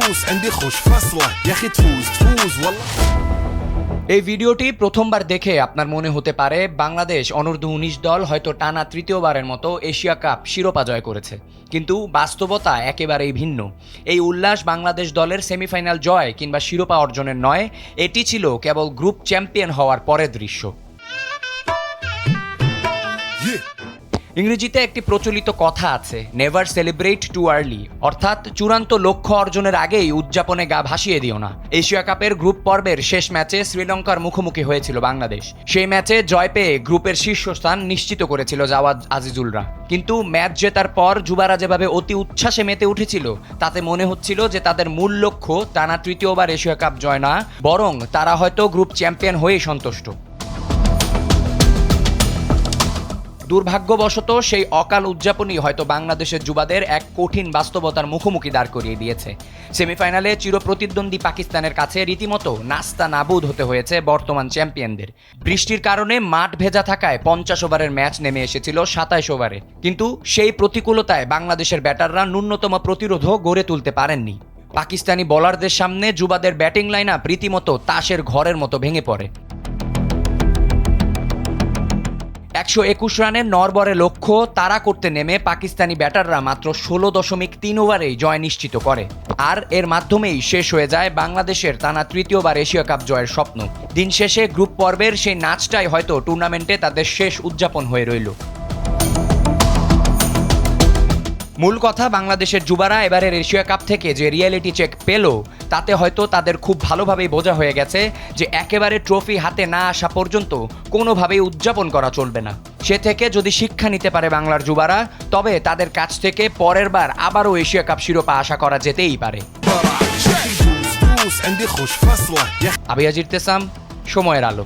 تفوز عندي خوش فصلة يا أخي تفوز والله এই ভিডিওটি প্রথমবার দেখে আপনার মনে হতে পারে বাংলাদেশ অনূর্ধ্ব ১৯ দল হয়তো টানা তৃতীয়বারের মতো এশিয়া কাপ শিরোপা জয় করেছে, কিন্তু বাস্তবতা একেবারেই ভিন্ন। এই উল্লাস বাংলাদেশ দলের সেমিফাইনাল জয় কিংবা শিরোপা অর্জনের নয়, এটি ছিল কেবল গ্রুপ চ্যাম্পিয়ন হওয়ার পরের দৃশ্য। ইংরেজিতে একটি প্রচলিত কথা আছে, নেভার সেলিব্রেট টু আর্লি, অর্থাৎ চূড়ান্ত লক্ষ্য অর্জনের আগেই উদযাপনে গা ভাসিয়ে দিও না। এশিয়া কাপের গ্রুপ পর্বের শেষ ম্যাচে শ্রীলঙ্কার মুখোমুখি হয়েছিল বাংলাদেশ। সেই ম্যাচে জয় পেয়ে গ্রুপের শীর্ষস্থান নিশ্চিত করেছিল জাওয়াদ আজিজুলরা, কিন্তু ম্যাচ জেতার পর যুবারা যেভাবে অতি উচ্ছ্বাসে মেতে উঠেছিল তাতে মনে হচ্ছিল যে তাদের মূল লক্ষ্য টানা তৃতীয়বার এশিয়া কাপ জয় না, বরং তারা হয়তো গ্রুপ চ্যাম্পিয়ন হয়েই সন্তুষ্ট। দুর্ভাগ্যবশত সেই অকাল উদযাপনই হয়তো বাংলাদেশের যুবাদের এক কঠিন বাস্তবতার মুখোমুখি দাঁড় করিয়ে দিয়েছে। সেমিফাইনালে চিরপ্রতিদ্বন্দ্বী পাকিস্তানের কাছে রীতিমতো নাস্তা নাবুদ হতে হয়েছে বর্তমান চ্যাম্পিয়নদের। বৃষ্টির কারণে মাঠ ভেজা থাকায় 50 ওভারের ম্যাচ নেমে এসেছিল 27 ওভারে, কিন্তু সেই প্রতিকূলতায় বাংলাদেশের ব্যাটাররা ন্যূনতম প্রতিরোধও গড়ে তুলতে পারেননি। পাকিস্তানি বোলারদের সামনে যুবাদের ব্যাটিং লাইন আপ রীতিমতো তাসের ঘরের মতো ভেঙে পড়ে। 121 রানের নড়বড়ে লক্ষ্য তাড়া করতে নেমে পাকিস্তানি ব্যাটাররা মাত্র 16.3 ওভারেই জয় নিশ্চিত করে, আর এর মাধ্যমেই শেষ হয়ে যায় বাংলাদেশের টানা তৃতীয়বার এশিয়া কাপ জয়ের স্বপ্ন। দিন শেষে গ্রুপ পর্বের সেই নাচটাই হয়তো টুর্নামেন্টে তাদের শেষ উদযাপন হয়ে রইল। মূল কথা, বাংলাদেশের যুবারা এবারের এশিয়া কাপ থেকে যে রিয়েলিটি চেক পেল তাতে হয়তো তাদের খুব ভালোভাবেই বোঝা হয়ে গেছে যে একেবারে ট্রফি হাতে না আসা পর্যন্ত কোনোভাবেই উদযাপন করা চলবে না। সে থেকে যদি শিক্ষা নিতে পারে বাংলার যুবারা, তবে তাদের কাছ থেকে পরের বার আবারও এশিয়া কাপ শিরোপা আশা করা যেতেই পারে। عندي خوش فصلة আবিয়াজ ইরতেসাম, সময়ের আলো।